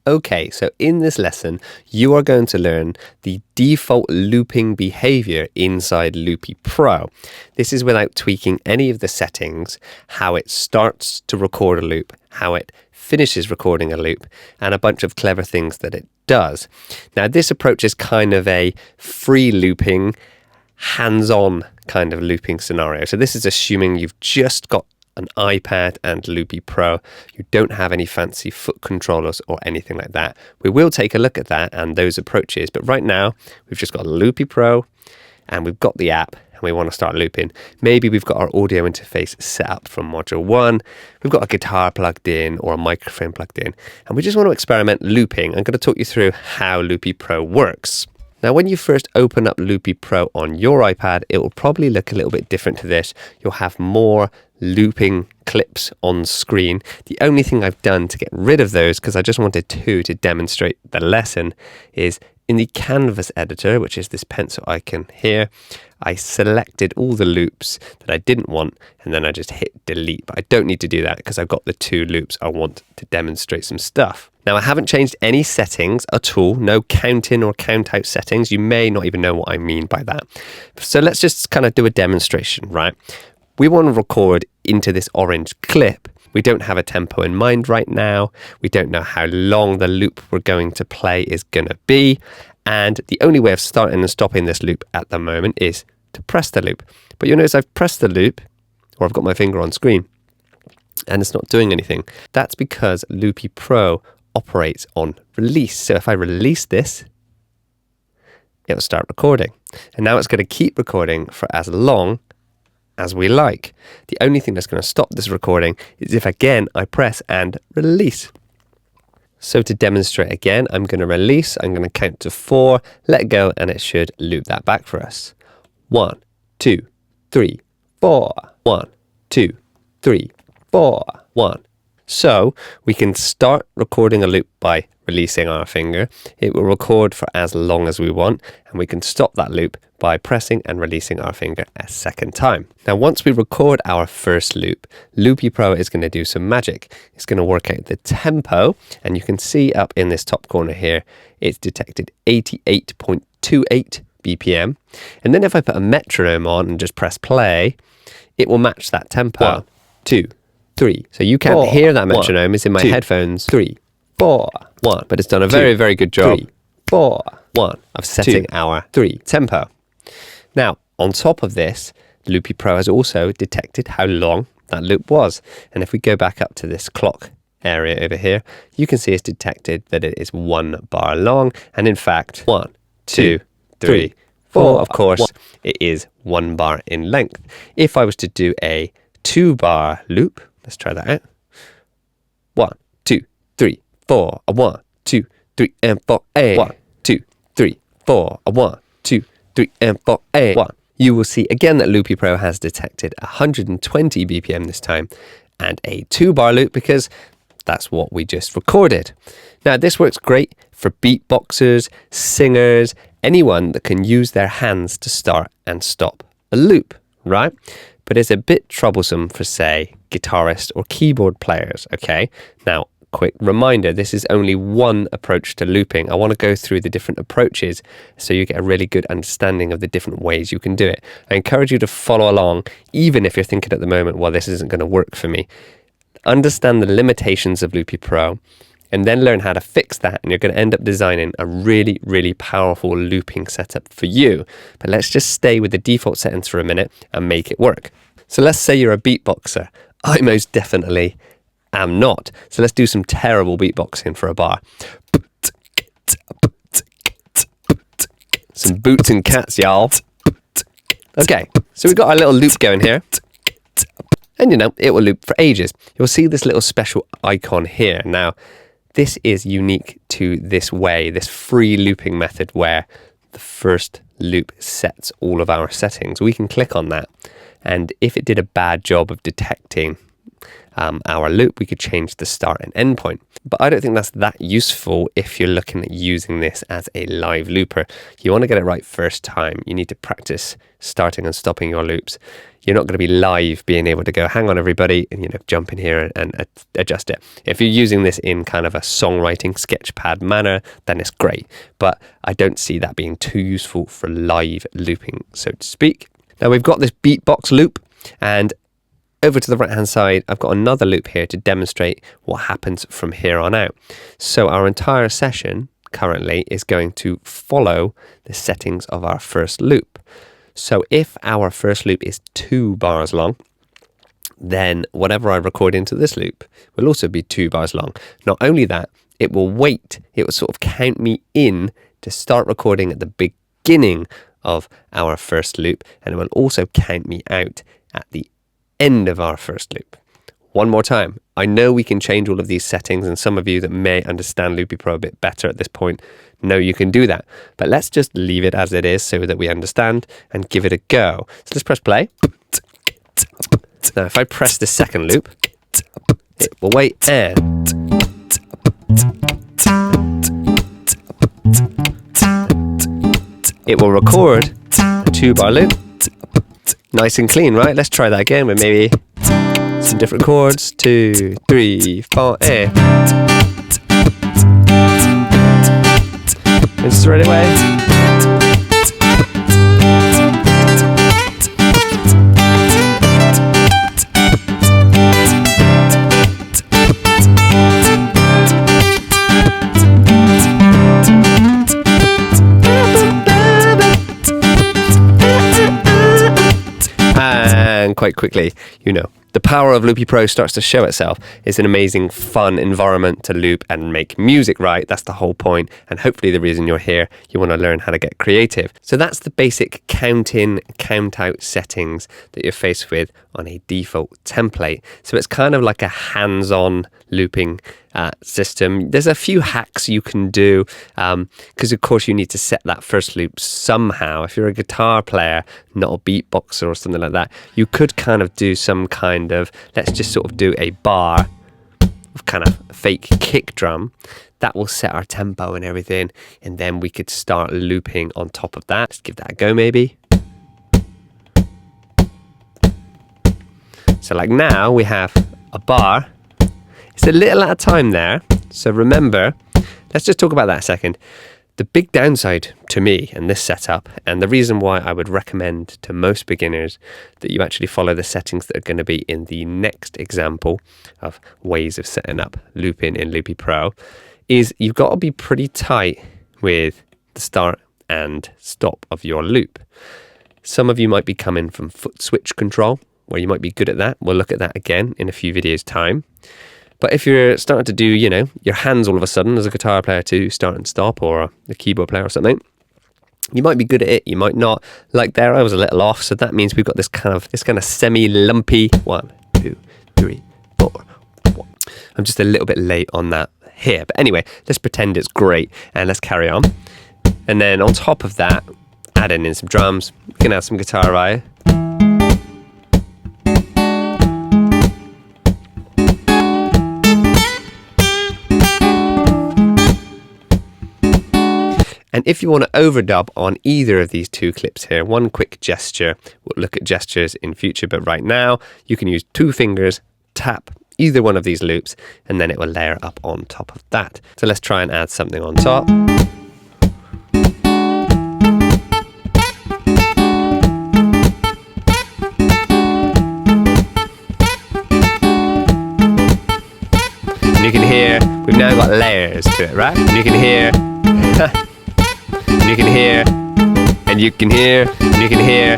Okay, so in this lesson, you are going to learn the default looping behavior inside Loopy Pro. This is without tweaking any of the settings, how it starts to record a loop, how it finishes recording a loop, and a bunch of clever things that it does. Now, this approach is kind of a free looping, hands-on kind of looping scenario. So this is assuming you've just got an iPad and Loopy Pro. You don't have any fancy foot controllers or anything like that. We will take a loop at that and those approaches, but right now we've just got Loopy Pro and we've got the app and we want to start looping. Maybe we've got our audio interface set up from module 1, we've got a guitar plugged in or a microphone plugged in, and we just want to experiment looping. I'm going to talk you through how Loopy Pro works. Now, when you first open up Loopy Pro on your iPad, it will probably look a little bit different to this. You'll have more looping clips on screen. The only thing I've done to get rid of those, because I just wanted to demonstrate the lesson, is in the canvas editor, which is this pencil icon here, I selected all the loops that I didn't want, and then I just hit delete. But I don't need to do that because I've got the 2 loops I want to demonstrate some stuff. Now, I haven't changed any settings at all, no count in or count out settings. You may not even know what I mean by that. So let's just kind of do a demonstration, right? We want to record into this orange clip. We don't have a tempo in mind right now. We don't know how long the loop we're going to play is going to be. And the only way of starting and stopping this loop at the moment is to press the loop. But you'll notice I've pressed the loop, or I've got my finger on screen, and it's not doing anything. That's because Loopy Pro operates on release. So if I release this, it'll start recording. And now it's going to keep recording for as long as we like. The only thing that's going to stop this recording is if, again, I press and release. So to demonstrate again, I'm going to release, I'm going to count to 4, let go, and it should loop that back for us. 1, 2, 3, 4. 1, 2, 3, 4. 1. So we can start recording a loop by releasing our finger. It will record for as long as we want, and we can stop that loop by pressing and releasing our finger a second time. Now, once we record our first loop, Loopy Pro is going to do some magic. It's going to work out the tempo, and you can see up in this top corner here, it's detected 88.28 BPM. And then if I put a metronome on and just press play, it will match that tempo. 1, 2, 3. So you can't 4, hear that metronome. 1, it's in my 2, headphones. 3, 4. 1. But it's done a very, very good job. 3, 4. 1 of setting 2, our 3 tempo. Now, on top of this, Loopy Pro has also detected how long that loop was. And if we go back up to this clock area over here, you can see it's detected that it is 1 bar long. And in fact, 1, 2, 3, 4, of course, 1. It is 1 bar in length. If I was to do a 2 bar loop, let's try that out. 1, 2, 3, 4. 1, 2, 3, and 4. 1, 2, 3, 4. 1, 2, 3, and 4. 1. You will see again that Loopy Pro has detected 120 BPM this time and a 2 bar loop because that's what we just recorded. Now, this works great for beatboxers, singers, anyone that can use their hands to start and stop a loop, right? But it's a bit troublesome for, say, guitarists or keyboard players, okay? Now, quick reminder, this is only one approach to looping. I want to go through the different approaches so you get a really good understanding of the different ways you can do it. I encourage you to follow along, even if you're thinking at the moment, well, this isn't going to work for me. Understand the limitations of Loopy Pro, and then learn how to fix that, and you're going to end up designing a really, really powerful looping setup for you. But let's just stay with the default settings for a minute and make it work. So let's say you're a beatboxer. I most definitely am not. So let's do some terrible beatboxing for a bar. Some boots and cats, y'all. Okay, so we've got our little loop going here. And you know, it will loop for ages. You'll see this little special icon here. Now, this is unique to this way, this free looping method where the first loop sets all of our settings. We can click on that, and if it did a bad job of detecting our loop, we could change the start and end point. But I don't think that's that useful if you're looking at using this as a live looper. You want to get it right first time. You need to practice starting and stopping your loops. You're not going to be live being able to go, hang on everybody, and jump in here and adjust it. If you're using this in kind of a songwriting sketchpad manner, then it's great. But I don't see that being too useful for live looping, so to speak. Now we've got this beatbox loop, and over to the right hand side, I've got another loop here to demonstrate what happens from here on out. So our entire session currently is going to follow the settings of our first loop. So if our first loop is 2 bars long, then whatever I record into this loop will also be 2 bars long. Not only that, it will sort of count me in to start recording at the beginning of our first loop, and it will also count me out at the end of our first loop. One more time. I know we can change all of these settings, and some of you that may understand Loopy Pro a bit better at this point know you can do that. But let's just leave it as it is so that we understand and give it a go. So let's press play. Now if I press the second loop, it will wait and it will record a 2-bar loop. Nice and clean, right? Let's try that again with maybe some different chords. 2, 3, 4, and straight away. And quite quickly, the power of Loopy Pro starts to show itself. It's an amazing, fun environment to loop and make music, right? That's the whole point. And hopefully the reason you're here, you want to learn how to get creative. So that's the basic count in, count out settings that you're faced with on a default template. So it's kind of like a hands-on looping system. There's a few hacks you can do because of course you need to set that first loop somehow. If you're a guitar player, not a beatboxer or something like that, you could kind of do some kind of, let's just sort of do a bar of kind of fake kick drum. That will set our tempo and everything, and then we could start looping on top of that. Let's give that a go maybe. So like now we have a bar. It's a little at a time there. So remember, let's just talk about that a second. The big downside to me in this setup, and the reason why I would recommend to most beginners that you actually follow the settings that are going to be in the next example of ways of setting up looping in Loopy Pro, is you've got to be pretty tight with the start and stop of your loop. Some of you might be coming from foot switch control, where you might be good at that. We'll look at that again in a few videos' time. But if you're starting to do, your hands all of a sudden as a guitar player to start and stop, or a keyboard player or something, you might be good at it, you might not. Like there, I was a little off, so that means we've got this kind of semi-lumpy 1, 2, 3, 4. 1. I'm just a little bit late on that here. But anyway, let's pretend it's great and let's carry on. And then on top of that, adding in some drums, we can add some guitar right. And if you want to overdub on either of these two clips here, one quick gesture, we'll look at gestures in future, but right now you can use 2 fingers, tap either one of these loops, and then it will layer up on top of that. So let's try and add something on top. And you can hear, we've now got layers to it, right? And you can hear... And you can hear, and you can hear, and you can hear.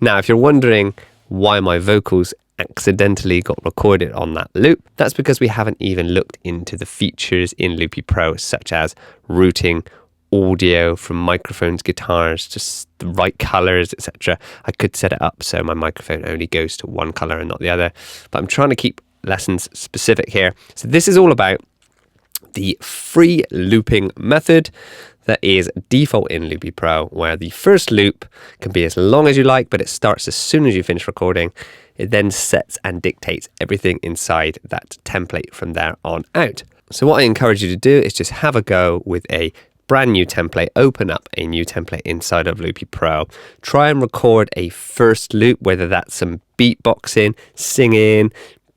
Now, if you're wondering why my vocals accidentally got recorded on that loop, that's because we haven't even looked into the features in Loopy Pro, such as routing audio from microphones, guitars, just the right colors, etc. I could set it up so my microphone only goes to one color and not the other, but I'm trying to keep lessons specific here. So this is all about the free looping method that is default in Loopy Pro, where the first loop can be as long as you like, but it starts as soon as you finish recording. it then sets and dictates everything inside that template from there on out. So what I encourage you to do is just have a go with a brand new template, open up a new template inside of Loopy Pro, try and record a first loop, whether that's some beatboxing, singing,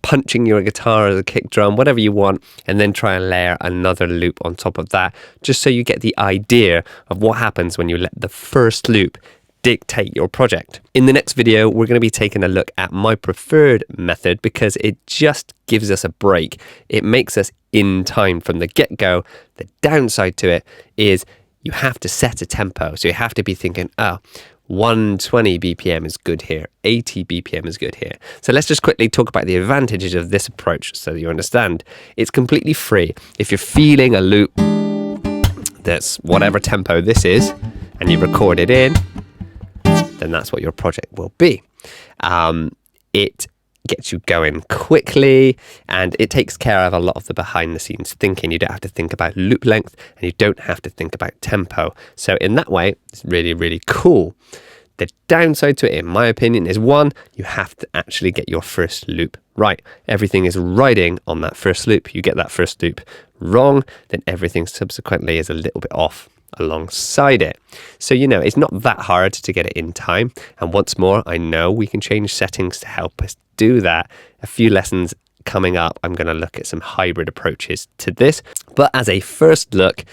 punching your guitar as a kick drum, whatever you want, and then try and layer another loop on top of that, just so you get the idea of what happens when you let the first loop dictate your project. In the next video, we're going to be taking a look at my preferred method because it just gives us a break. It makes us in time from the get-go. The downside to it is you have to set a tempo. So you have to be thinking, 120 BPM is good here, 80 BPM is good here. So let's just quickly talk about the advantages of this approach so that you understand. It's completely free. If you're feeling a loop that's whatever tempo this is, and you record it in, then that's what your project will be. It gets you going quickly, and it takes care of a lot of the behind the scenes thinking. You don't have to think about loop length, and you don't have to think about tempo. So in that way, it's really, really cool. The downside to it, in my opinion, is one, you have to actually get your first loop right. Everything is riding on that first loop. You get that first loop wrong, then everything subsequently is a little bit off alongside it. So, it's not that hard to get it in time. And once more, I know we can change settings to help us do that. A few lessons coming up, I'm going to look at some hybrid approaches to this. But as a first look,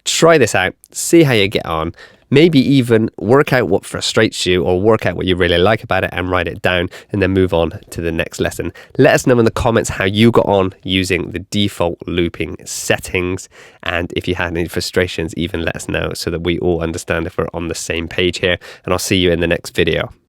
try this out, see how you get on. Maybe even work out what frustrates you or work out what you really like about it and write it down, and then move on to the next lesson. Let us know in the comments how you got on using the default looping settings. And if you had any frustrations, even let us know so that we all understand if we're on the same page here. And I'll see you in the next video.